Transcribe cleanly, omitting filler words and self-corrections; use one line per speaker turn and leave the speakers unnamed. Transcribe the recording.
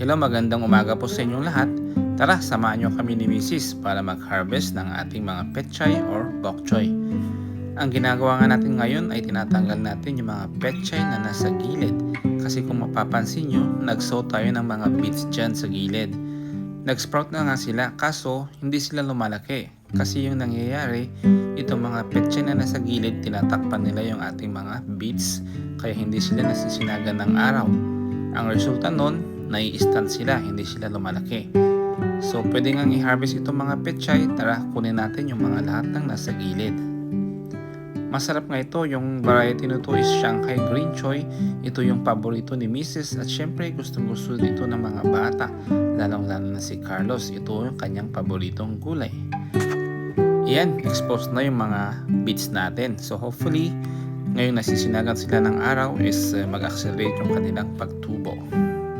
Hello, magandang umaga po sa inyong lahat. Tara, samahan nyo kami ni Mrs. para mag-harvest ng ating mga petchay or bok choy. Ang ginagawa nga natin ngayon ay tinatanggal natin yung mga petchay na nasa gilid. Kasi kung mapapansin nyo, nag-sow tayo ng mga beets dyan sa gilid. Nag-sprout na nga sila, kaso hindi sila lumalaki. Kasi yung nangyayari, itong mga petchay na nasa gilid, tinatakpan nila yung ating mga beets. Kaya hindi sila nasisinagan ng araw. Ang resulta nun, nai-stand sila, hindi sila lumalaki. So pwede nga i-harvest itong mga petchay. Tara, kunin natin yung mga lahat ng nasa gilid. Masarap nga ito, yung variety nito is Shanghai Green Choy. Ito yung paborito ni Mrs. At syempre gustong-gusto dito ng mga bata, lalong-lalo na si Carlos. Ito yung kanyang paboritong gulay. Iyan, exposed na yung mga beets natin. So hopefully, ngayong nasisinagan sila ng araw is mag-accelerate yung kanilang pagtubo.